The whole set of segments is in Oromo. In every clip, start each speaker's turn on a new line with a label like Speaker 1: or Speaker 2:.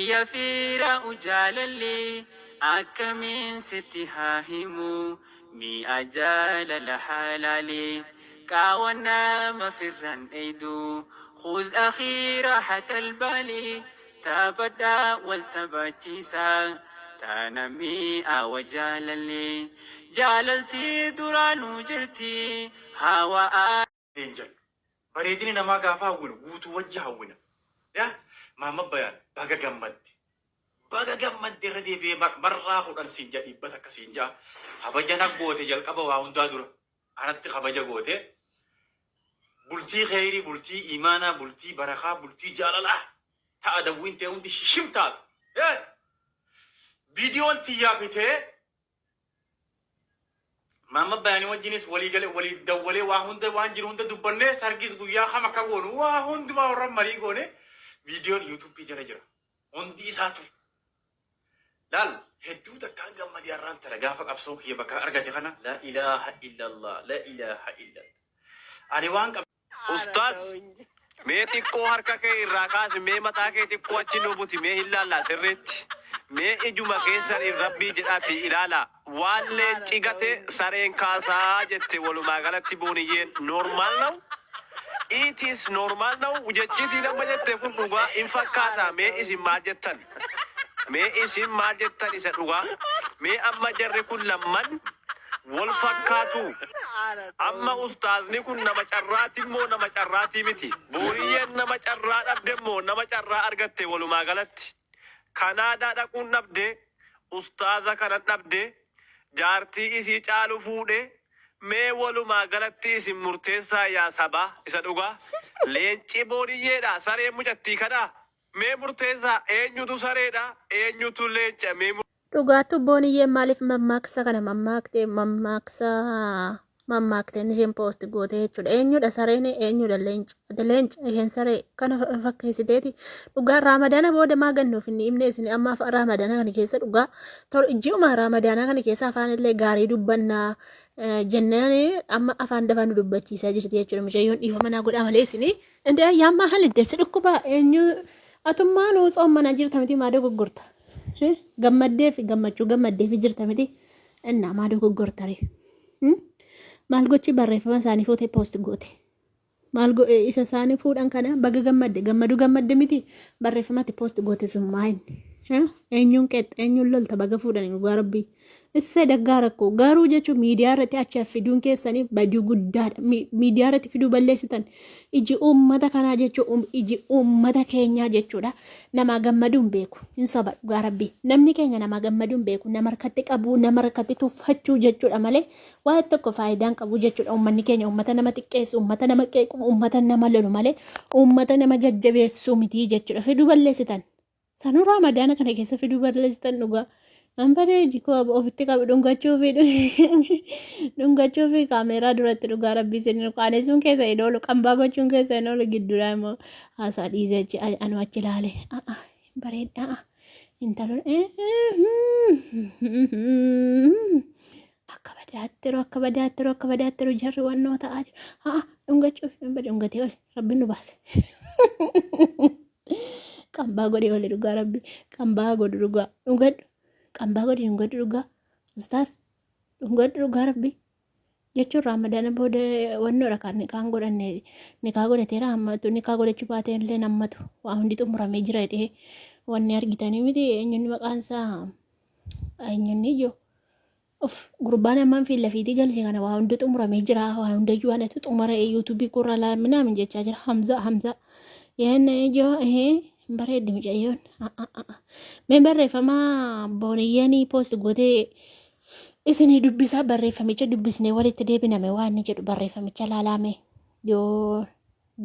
Speaker 1: يا فيرا أجاللي أكمن ستهاهمو مي أجال لحلالي كاونا مفرا أيدو خذ أخي راحة البالي تابدا والتباتيسا تانمي أوجاللي جاللتي درانو جرتي هوا
Speaker 2: إنجل بريدني نما غافا وجه وجهونا يا ماما بيان baga gammadde irra deebi'ee marraa kudhan siin jedhi dhibba takka siin ja'a kabaja nag goote jalqaba waa hundaa dura anatti kabaja goote bultii kheyrii bultii imaanaa bultii barakaa bultii jaalalaa ta'a dawwiin ta'e hundi shishim taatu viidiyoon xiyyaafitee maama bayaanii wajjinis walii galee waliif dawwalee waa hunda waan jiru hunda dubbannee sargis guyyaa hama akka goonu waa hundumaa warra marii goone viidiyoon yuutuubii jala jira hundi isaatu لال هدوت كان جم دياران ترى جافك أبصوك هي بكا أرجع تخنا لا إله إلا الله لا إله إلا الله أنا وانك
Speaker 3: أستاذ ميتي كوهر كاكي الراكاس مي متاكي تكو أتشنو بوتي مي هلا لا سرت مي إجوما كيسر الربي جراتي إلالا والي تيغاتي سارين كاسا جتي ولو ماغالتي بونيين نورمال نو it is normal now وجتي لما جتي كنوغا إنفاكاتا مي إسي ماجتن مي اسم ماجتن إسا دوغا مي أما جركو لمن والفكاتو أما أستاذني كن نمجراتي مو نمجراتي متي بوريين نمجرات أبدي مو نمجرات أرغتي ولو ماغالت كنادا دكون نبدي أستاذا كانت نبدي جارتي إسي چالو فودي مي ولو ماغالتي إسي مرتسا يا سبا إسا دوغا لينچي بوريين دا ساري مجتي كدا مي مرتسا اينيوتو ساري دا اينيوتو لينچا مي
Speaker 4: Dhugaatu booniyyee maaliif mammaaksa kana mammaakteen isheen poost goote jechuudha. Eenyudha sareen eenyudha leenca isheen saree kana fakkeessiteeti. Dhugaa raamadaana booda maa gannuuf inni himne isin amma raamadaana kana keessa dhugaa ji'uma raamadaana kana keessa afaan illee gaarii dubbannaa jennaan amma afaan dafaan dubbachiisaa jirti jechuudha. Mucayyoon dhiifa manaa godhaa malee isin indee yammaa haliddeessi dhukkuba eenyu atummaa nuu tsoommanaa jirta miti maadoo gurgurta. Gammaddee fi gammachuu gammaddee fi jirta miti innaa maadoo gurgurtare. Maal gochi barreeffama isaanii fuutee poost goote. Maal isa isaanii fuudhan kana baga gammadde gammadde miti barreeffamatti poost goote sun maayinni. Eenyuun qeexxa eenyuun lolta baga fuudhanii dhugaa rabbii. Isa daggaa rakkoo garuu jechuun miidiyaa irratti achi fiduun keessanii badii guddaadha. Miidiyaa irratti fiduu balleessitan iji uummata kanaa jechuun iji uummata keenyaa jechuudha. Nama gammaduun beeku hin soba dhugaa rabbii. Namni keenya nama gammaduun beeku nama harkatti qabu nama harkatti tuffachuu jechuudha malee waa tokko faayidaan qabu jechuudha. Uummanni keenya uummata nama xiqqeessu uummata nama qeequ uummata nama lolu malee uummata nama jajjabeessu miti jechuudha. Fiduu balleessitan. Sanuu raamadaana kana keessa fiduu balleessitan dhugaa. Ambaree jikoo ofitti qabu dhungachuu fi kaameeraa duratti dhugaa rabbii sirni qaanessuun keessa idoolu qambaa gochuun keessa idoolu gidduudha immoo haasaa dhiisee anu achi ilaale bareeddaa intaloon akka badaattiru jarri wannoo ta'aa jiru dhungachuu fi dhungatee oli rabbiin nu baase. Qambaa godhee oli dhugaa rabbii qambaa godhu dhugaa dhungadhu. Qambaa godhi dhungadhu dhugaa ustaas dhungadhu dhugaa rabbii jechuun raamadaana booda wannoodha kan niqaan godhanne niqaa godhateera hammatu niqaa godhachuu baatee illee nammatu waa hundi xumuramee jira jedhee wanni argitanii miti eenyuun maqaan isaa eenyuun ijoo of gurbaan ammaan fi lafiitii galchee kana waa hundi xumuramee jira waa hundayyuu anatu xumura yuutuubii kurra laaminaamin jechaa jira hamza yaanna ijoo bareeddi mucayyoon mee barreeffama booniyyanii poost gootee isinii dubbisaa barreeffamicha dubbisnee walitti deebiname waan inni jedhu barreeffamicha laalame yoo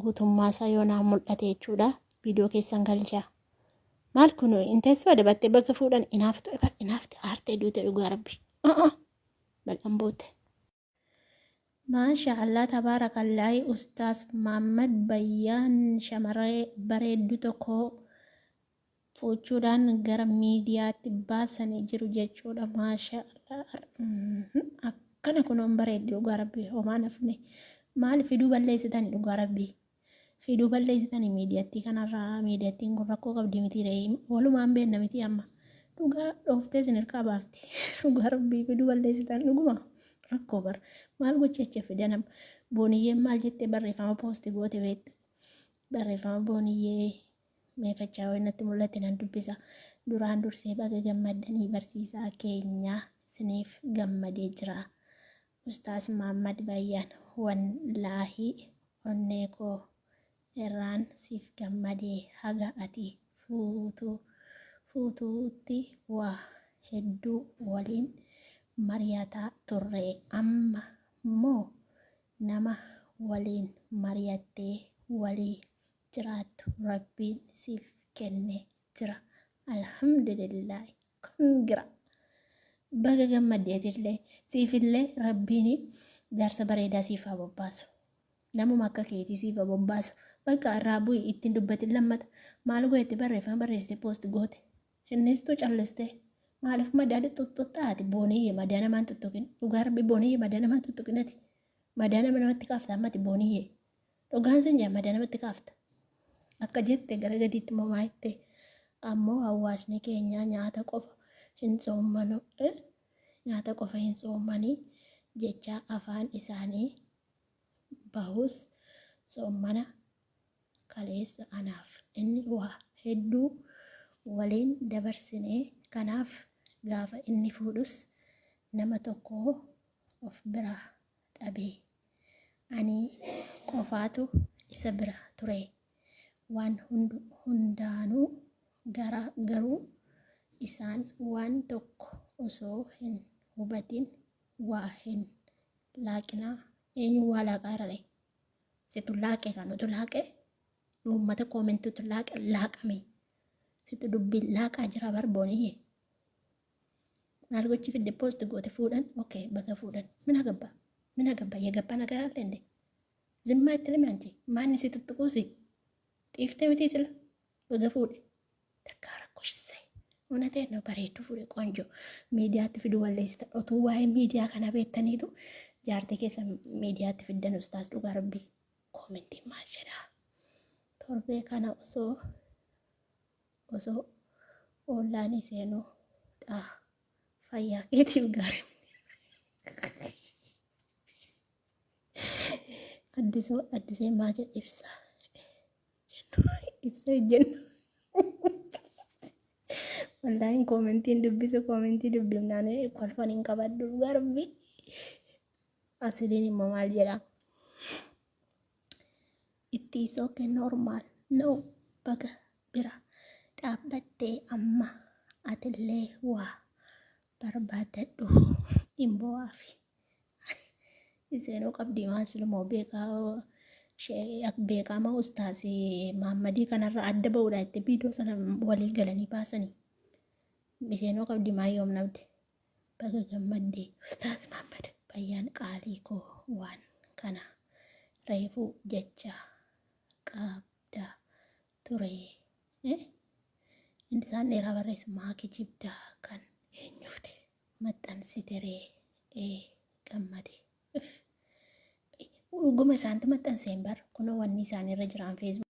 Speaker 4: guutummaasaa yoo naa mul'ate jechuudha viidiyoo keessan galchaa maal kun inteessoo dabattee bakka fuudhan inaafte aartee duute dhugaa rabbi bal'an boote. Maashaallah tabaarakallaahi ustaas Muhammad Bayyaan shamarree bareeddu tokko fuuchuudhaan gara miidiyaatti baasanii jiru jechuudha. Maashaallah akkana kunuun bareeddu dhugaa rabbii homaa nafne maal fiduu balleessitan dhugaa rabbii Fiduu balleessitanii miidiyaattii kanarraa miidiyaattiin kun rakkoo qabdi miti ree walumaan beekna miti amma. Dhugaa dhooftee isin hirkaa baafti. Dhugaa rabbii fiduu balleessitan dhuguma rakkoo bar. Maal gochacha fidanam. Booniyyeen maal jettee barreeffama poosti goote beekte. Barreeffama booniyyee meefachaa wayinatti mul'atti nan dubbisa. Duraan dursee baga gammaddanii barsiisaa keenya isiniif gammadee jira. Ustaas Muhammad Bayyaan wallaahi onnee koo irraan siif gammadee haga ati fuutuutti waa hedduu waliin mari'ataa turre amma immoo nama waliin mari'attee walii jiraattu rabbiin siif kennee jira. Alhamdulillah kongira. Baga gammaddeetillee siifillee rabbiin jaarsa bareedaa siif haa bobbaasu. Namuma akka keetii siif haa bobbaasu. Bakka irraa bu'ii ittiin dubbatin lammata. Maal goote barreeffama barreessite poosti goote. Innistuu callistee. Maaliif madaala xuxxuxxaati booniyyee madaa namaan tuttuqin. Dhugaa rabbi booniyyee madaa namaan tuttuqinati. Madaa nama namatti kaafta ammati booniyyee. Dhugaan san jaa madaa namatti kaafta. Akka jette gara gadiitti momaa jettee. Ammoo hawaasni keenya nyaata qofa hin soommanu. Nyaata qofa hin soommanii jecha afaan isaanii bahus soommana kaleessa anaaf inni waa hedduu waliin dabarsinee kanaaf gaafa inni fuudhus nama tokko of bira dhabee ani qofaatu isa bira ture waan hundaanuu garuu isaan waan tokko osoo hin hubatin waa hin laaqinaa eenyu waa laaqaa irra situ laaqe kan utu laaqe uummata koomentuutu laaqame situ dubbiin laaqaa jira barbooniyyee maal gochi fidde poosti goote fuudhan okay baga fuudhan mina gabba yegabbaa nagaraa lende zimmaa itti lime anti maanni si tuttuquusi dhiiftee miti sila baga fuudhe dakkaara koshise unateen no bareedu fuudhe qoonjo miidiyaatti fiduu balleessita otuu waa'ee miidiyaa kana beektaniitu jaartii keessa miidiyaatti fiddan ustaas dhugaa rabbii koomentiin maal jedhaa torbee kana osoo ollaanii seenuu dhaa fayyaa keetiif gaarii addisee maa jedhe ibsa jennu wallaahin koomentiin dubbifnaane kolfan hin qabaddu garbi asiliin immoo maal jedha itti soke normaal no baga bira dhaabbattee amma atillee waa barbaadadhu hin bo'aafi iseenoo qabdii maaslumoo beekama ustaasi Muhammadii kanarra adda ba'uudha itti biidoo sana walii galanii baasanii iseenoo qabdii maayyoom nabde baga gammaddee ustaas Muhammad Bayyaan qaalii koo waan kana reefuu jecha qabda ture inni isaan dheeraa barreessu maaki jibdaa kan eenyuuti maxxansiteree gammade dhuguma isaantu maxxanseen bar kunoo wanni isaanirra jiran feesbuuk